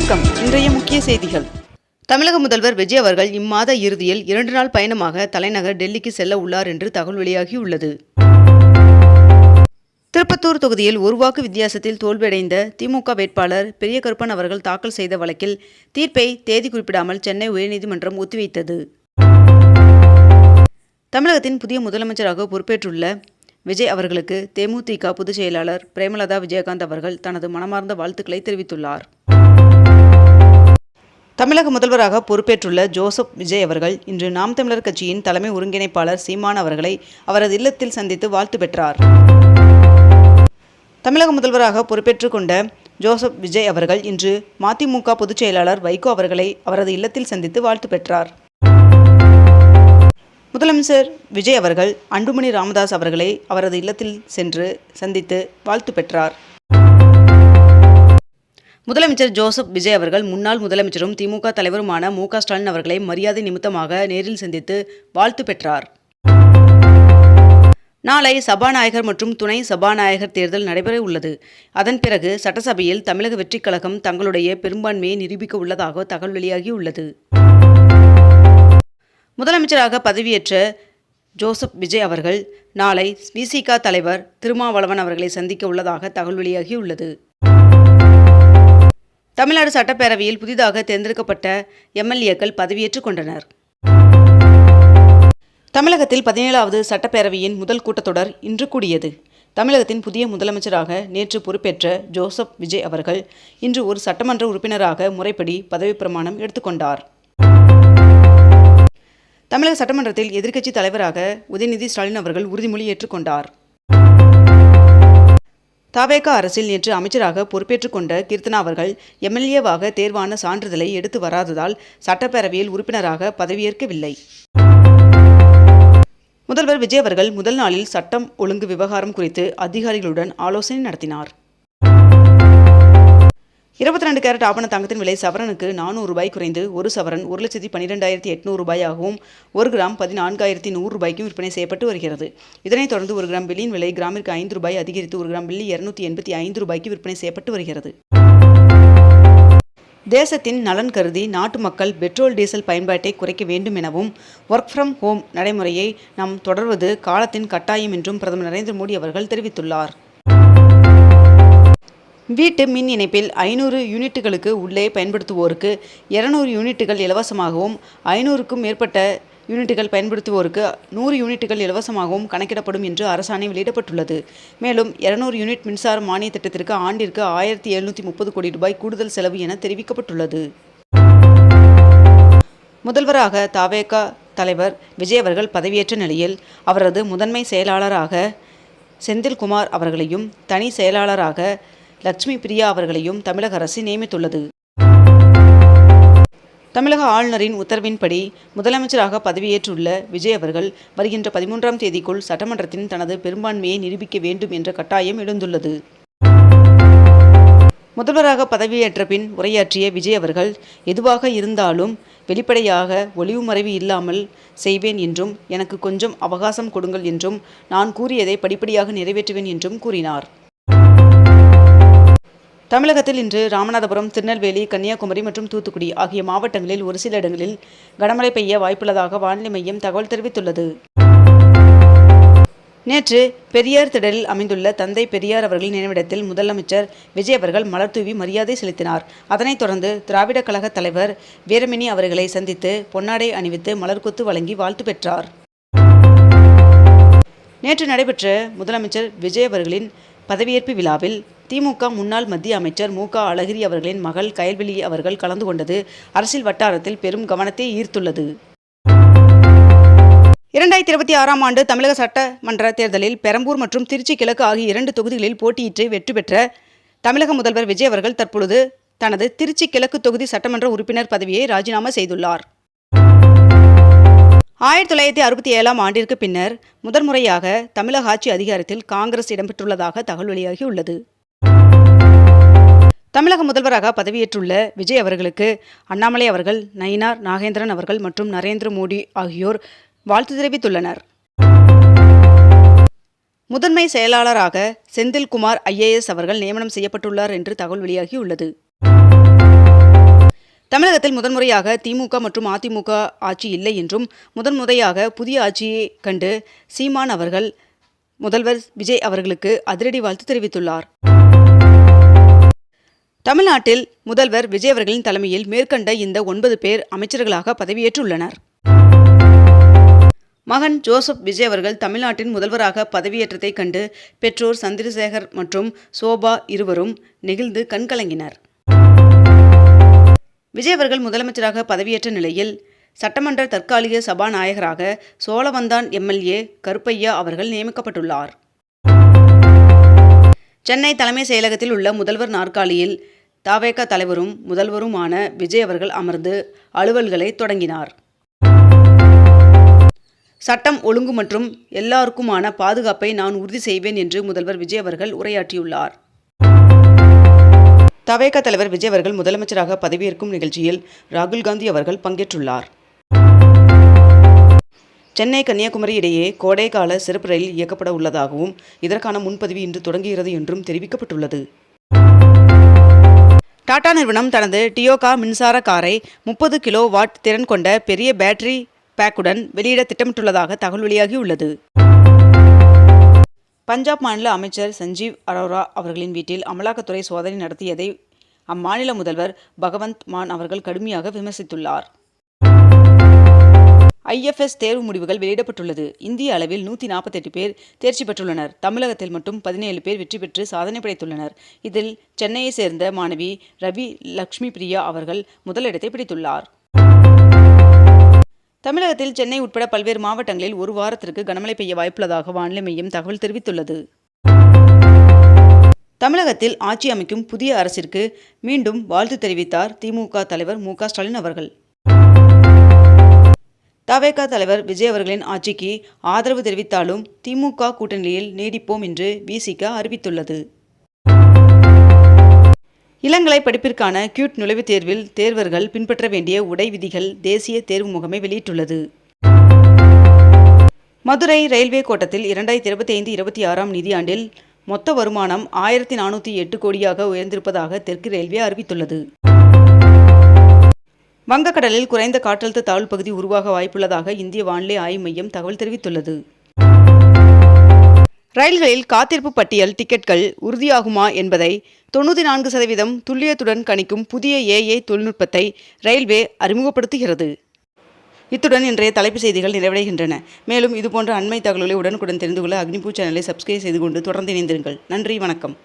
வணக்கம். இன்றைய முக்கிய செய்திகள். தமிழக முதல்வர் விஜய் அவர்கள் இம்மாத இறுதியில் 2 நாள் பயணமாக தலைநகர் டெல்லிக்கு செல்ல உள்ளார் என்று தகவல் வெளியாகியுள்ளது. திருப்பத்தூர் தொகுதியில் ஒரு வாக்கு வித்தியாசத்தில் தோல்வியடைந்த திமுக வேட்பாளர் பெரிய கருப்பன் அவர்கள் தாக்கல் செய்த வழக்கில் தீர்ப்பை தேதி குறிப்பிடாமல் சென்னை உயர்நீதிமன்றம் ஒத்திவைத்தது. தமிழகத்தின் புதிய முதலமைச்சராக பொறுப்பேற்றுள்ள விஜய் அவர்களுக்கு தேமுதிக பொதுச் செயலாளர் பிரேமலதா விஜயகாந்த் அவர்கள் தனது மனமார்ந்த வாழ்த்துக்களை தெரிவித்துள்ளார். தமிழக முதல்வராக பொறுப்பேற்றுள்ள ஜோசப் விஜய் அவர்கள் இன்று நாம் தமிழர் கட்சியின் தலைமை ஒருங்கிணைப்பாளர் சீமான் அவர்களை அவரது இல்லத்தில் சந்தித்து வாழ்த்து பெற்றார். தமிழக முதல்வராக பொறுப்பேற்றுக் கொண்ட ஜோசப் விஜய் அவர்கள் இன்று மதிமுக பொதுச் செயலாளர் வைகோ அவர்களை அவரது இல்லத்தில் சந்தித்து வாழ்த்து பெற்றார். முதலமைச்சர் விஜய் அவர்கள் அன்புமணி ராமதாஸ் அவர்களை அவரது இல்லத்தில் சென்று சந்தித்து வாழ்த்து பெற்றார். முதலமைச்சர் ஜோசப் விஜய் அவர்கள் முன்னாள் முதலமைச்சரும் திமுக தலைவருமான மு.க. ஸ்டாலின் அவர்களை மரியாதை நிமித்தமாக நேரில் சந்தித்து வாழ்த்து பெற்றார். நாளை சபாநாயகர் மற்றும் துணை சபாநாயகர் தேர்தல் நடைபெற உள்ளது. அதன் பிறகு சட்டசபையில் தமிழக வெற்றிக் கழகம் தங்களுடைய பெரும்பான்மையை நிரூபிக்க உள்ளதாக தகவல் வெளியாகியுள்ளது. முதலமைச்சராக பதவியேற்ற ஜோசப் விஜய் அவர்கள் நாளை விசிக தலைவர் திருமாவளவன் அவர்களை சந்திக்க உள்ளதாக தகவல் வெளியாகியுள்ளது. தமிழ்நாடு சட்டப்பேரவையில் புதிதாக தேர்ந்தெடுக்கப்பட்ட எம்எல்ஏக்கள் பதவியேற்றுக் கொண்டனர். தமிழகத்தில் 17வது சட்டப்பேரவையின் முதல் கூட்டத்தொடர் இன்று கூடியது. தமிழகத்தின் புதிய முதலமைச்சராக நேற்று பொறுப்பேற்ற ஜோசப் விஜய் அவர்கள் இன்று ஒரு சட்டமன்ற உறுப்பினராக முறைப்படி பதவிப் பிரமாணம் எடுத்துக்கொண்டார். தமிழக சட்டமன்றத்தில் எதிர்க்கட்சி தலைவராக உதயநிதி ஸ்டாலின் அவர்கள் உறுதிமொழி ஏற்றுக்கொண்டார். தவேக அரசில் நேற்று அமைச்சராக பொறுப்பேற்றுக் கொண்ட கீர்த்தனா அவர்கள் எம்எல்ஏவாக தேர்வான சான்றிதழை எடுத்து வராததால் சட்டப்பேரவையில் உறுப்பினராக பதவியேற்கவில்லை. முதல்வர் விஜய் அவர்கள் முதல் நாளில் சட்டம் ஒழுங்கு விவகாரம் குறித்து அதிகாரிகளுடன் ஆலோசனை நடத்தினார். 22 கேரட் ஆபண தங்கத்தின் விலை சவரனுக்கு 400 ரூபாய் குறைந்து ஒரு சவரன் 1,12,800 ரூபாயாகவும் 1 கிராம் 14,100 ரூபாய்க்கும் விற்பனை செய்யப்பட்டு வருகிறது. இதனைத் தொடர்ந்து 1 கிராம் வெள்ளியின் விலை கிராமிற்கு 5 ரூபாய் அதிகரித்து 1 கிராம் வெள்ளி 285 ரூபாய்க்கு விற்பனை செய்யப்பட்டு வருகிறது. தேசத்தின் நலன் கருதி நாட்டு மக்கள் பெட்ரோல் டீசல் பயன்பாட்டை குறைக்க வேண்டும் எனவும் ஒர்க் ஃப்ரம் ஹோம் நடைமுறையை நாம் தொடர்வது காலத்தின் கட்டாயம் என்றும் பிரதமர் நரேந்திர மோடி அவர்கள் தெரிவித்துள்ளார். வீட்டு மின் இணைப்பில் 500 யூனிட்டுகளுக்கு உள்ளே பயன்படுத்துவோருக்கு 200 யூனிட்டுகள் இலவசமாகவும் 500க்கும் மேற்பட்ட யூனிட்டுகள் பயன்படுத்துவோருக்கு 100 யூனிட்டுகள் இலவசமாகவும் கணக்கிடப்படும் என்று அரசாணை வெளியிடப்பட்டுள்ளது. மேலும் 200 யூனிட் மின்சார மானிய திட்டத்திற்கு ஆண்டிற்கு 1,730 கோடி ரூபாய் கூடுதல் செலவு என தெரிவிக்கப்பட்டுள்ளது. முதல்வராக தவேக தலைவர் விஜய் அவர்கள் பதவியேற்ற நிலையில் அவரது முதன்மை செயலாளராக செந்தில்குமார் அவர்களையும் தனி செயலாளராக லட்சுமி பிரியா அவர்களையும் தமிழக அரசு நியமித்துள்ளது. தமிழக ஆளுநரின் உத்தரவின்படி முதலமைச்சராக பதவியேற்றுள்ள விஜய் அவர்கள் வருகின்ற 13ஆம் தேதிக்குள் சட்டமன்றத்தின் தனது பெரும்பான்மையை நிரூபிக்க வேண்டும் என்ற கட்டாயம் எழுந்துள்ளது. முதல்வராக பதவியேற்ற பின் உரையாற்றிய விஜய் அவர்கள் எதுவாக இருந்தாலும் வெளிப்படையாக ஒளிவு மறைவு இல்லாமல் செய்வேன் என்றும் எனக்கு கொஞ்சம் அவகாசம் கொடுங்கள் என்றும் நான் கூறியதை படிப்படியாக நிறைவேற்றுவேன் என்றும் கூறினார். தமிழகத்தில் இன்று ராமநாதபுரம், திருநெல்வேலி, கன்னியாகுமரி மற்றும் தூத்துக்குடி ஆகிய மாவட்டங்களில் ஒரு சில இடங்களில் கனமழை பெய்ய வாய்ப்புள்ளதாக வானிலை மையம் தகவல் தெரிவித்துள்ளது. நேற்று பெரியார் திடலில் அமைந்துள்ள தந்தை பெரியார் அவர்களின் நினைவிடத்தில் முதலமைச்சர் விஜய் அவர்கள் மலர் தூவி மரியாதை செலுத்தினார். அதனைத் தொடர்ந்து திராவிட கழக தலைவர் வீரமணி அவர்களை சந்தித்து பொன்னாடை அணிவித்து மலர்கொத்து வழங்கி வாழ்த்து பெற்றார். நேற்று நடைபெற்ற முதலமைச்சர் விஜய் அவர்களின் பதவியேற்பு விழாவில் திமுக முன்னாள் மத்திய அமைச்சர் மு.க. அழகிரி அவர்களின் மகள் கயல்விழி அவர்கள் கலந்து கொண்டது அரசியல் வட்டாரத்தில் பெரும் கவனத்தை ஈர்த்துள்ளது. 2026ஆம் ஆண்டு தமிழக சட்டமன்ற தேர்தலில் பெரம்பூர் மற்றும் திருச்சி கிழக்கு ஆகிய 2 தொகுதிகளில் போட்டியிட்டு வெற்றி பெற்ற தமிழக முதல்வர் விஜய் அவர்கள் தற்பொழுது தனது திருச்சி கிழக்கு தொகுதி சட்டமன்ற உறுப்பினர் பதவியை ராஜினாமா செய்துள்ளார். 1967ஆம் ஆண்டிற்கு பின்னர் முதன்முறையாக தமிழக ஆட்சி அதிகாரத்தில் காங்கிரஸ் இடம்பெற்றுள்ளதாக தகவல் வெளியாகியுள்ளது. தமிழக முதல்வராக பதவியேற்றுள்ள விஜய் அவர்களுக்கு அண்ணாமலை அவர்கள், நயினார் நாகேந்திரன் அவர்கள் மற்றும் நரேந்திர மோடி ஆகியோர் வாழ்த்து தெரிவித்துள்ளனர். முதன்மை செயலாளராக செந்தில்குமார் IAS அவர்கள் நியமனம் செய்யப்பட்டுள்ளார் என்று தகவல் வெளியாகியுள்ளது. தமிழகத்தில் முதன்முறையாக திமுக மற்றும் அதிமுக ஆட்சி இல்லை என்றும் முதன்முறையாக புதிய ஆட்சியை கண்டு சீமான் அவர்கள் முதல்வர் விஜய் அவர்களுக்கு அதிரடி வாழ்த்து தெரிவித்துள்ளார். தமிழ்நாட்டில் முதல்வர் விஜய் அவர்களின் தலைமையில் மேற்கண்ட இந்த 9 பேர் அமைச்சர்களாக பதவியேற்றுள்ளனர். மகன் ஜோசப் விஜய் அவர்கள் தமிழ்நாட்டின் முதல்வராக பதவியேற்றதை கண்டு பெற்றோர் சந்திரசேகர் மற்றும் சோபா இருவரும் நெகிழ்ந்து கண்கலங்கினர். விஜய் அவர்கள் முதலமைச்சராக பதவியேற்ற நிலையில் சட்டமன்ற தற்காலிக சபாநாயகராக சோழவந்தான் எம்எல்ஏ கருப்பையா அவர்கள் நியமிக்கப்பட்டுள்ளார். சென்னை தலைமை செயலகத்தில் உள்ள முதல்வர் நாற்காலியில் தவேக தலைவரும் முதல்வருமான விஜய் அவர்கள் அமர்ந்து அலுவல்களை தொடங்கினார். சட்டம் ஒழுங்கு மற்றும் எல்லாருக்குமான பாதுகாப்பை நான் உறுதி செய்வேன் என்று முதல்வர் விஜய் அவர்கள் உரையாற்றியுள்ளார். தவேக தலைவர் விஜய் அவர்கள் முதலமைச்சராக பதவியேற்கும் நிகழ்ச்சியில் ராகுல் காந்தி அவர்கள் பங்கேற்றுள்ளார். சென்னை கன்னியாகுமரி இடையே கோடைக்கால சிறப்பு ரயில் இயக்கப்பட உள்ளதாகவும் இதற்கான முன்பதிவு இன்று தொடங்குகிறது என்றும் தெரிவிக்கப்பட்டுள்ளது. டாடா நிறுவனம் தனது டியோகா மின்சார காரை 30 கிலோ வாட் திறன் கொண்ட பெரிய பேட்டரி பேக்குடன் வெளியிட திட்டமிட்டுள்ளதாக தகவல் வெளியாகியுள்ளது. பஞ்சாப் மாநில அமைச்சர் சஞ்சீவ் அரோரா அவர்களின் வீட்டில் அமலாக்கத்துறை சோதனை நடத்தியதை அம்மாநில முதல்வர் பகவந்த் மான் அவர்கள் கடுமையாக விமர்சித்துள்ளார். IFS தேர்வு முடிவுகள் வெளியிடப்பட்டுள்ளது. இந்திய அளவில் 148 பேர் தேர்ச்சி பெற்றுள்ளனர். தமிழகத்தில் மட்டும் 17 பேர் வெற்றி பெற்று சாதனை படைத்துள்ளனர். இதில் சென்னையை சேர்ந்த மாணவி ரவி லக்ஷ்மி பிரியா அவர்கள் முதலிடத்தை பிடித்துள்ளார். தமிழகத்தில் சென்னை உட்பட பல்வேறு மாவட்டங்களில் ஒரு வாரத்திற்கு கனமழை பெய்ய வாய்ப்புள்ளதாக வானிலை மையம் தகவல் தெரிவித்துள்ளது. தமிழகத்தில் ஆட்சி அமைக்கும் புதிய அரசிற்கு மீண்டும் வாழ்த்து தெரிவித்தார் திமுக தலைவர் மு க ஸ்டாலின் அவர்கள். தவேக தலைவர் விஜய் அவர்களின் ஆட்சிக்கு ஆதரவு தெரிவித்தாலும் திமுக கூட்டணியில் நீடிப்போம் என்று விசிக அறிவித்துள்ளது. இளங்கலை படிப்பிற்கான கியூட் நுழைவுத் தேர்வில் தேர்வர்கள் பின்பற்ற வேண்டிய உடை விதிகள் தேசிய தேர்வு முகமை வெளியிட்டுள்ளது. மதுரை ரயில்வே கோட்டத்தில் 2025-26 நிதியாண்டில் மொத்த வருமானம் 1408 கோடியாக உயர்ந்திருப்பதாக தெற்கு ரயில்வே அறிவித்துள்ளது. வங்கக்கடலில் குறைந்த காற்றழுத்த தாழ்வு பகுதி உருவாக வாய்ப்புள்ளதாக இந்திய வானிலை ஆய்வு மையம் தகவல் தெரிவித்துள்ளது. ரயில்களில் காத்திருப்பு பட்டியல் டிக்கெட்கள் உறுதியாகுமா என்பதை 94% துல்லியத்துடன் கணிக்கும் புதிய AI தொழில்நுட்பத்தை ரயில்வே அறிமுகப்படுத்துகிறது. இத்துடன் இன்றைய தலைப்பு செய்திகள் நிறைவடைகின்றன. மேலும் இதுபோன்ற அண்மை தகவல்களை உடனுக்குடன் தெரிந்து கொள்ள அக்னிபூ சேனலை சப்ஸ்கிரைப் செய்து கொண்டு தொடர்ந்து இணைந்திருங்கள். நன்றி, வணக்கம்.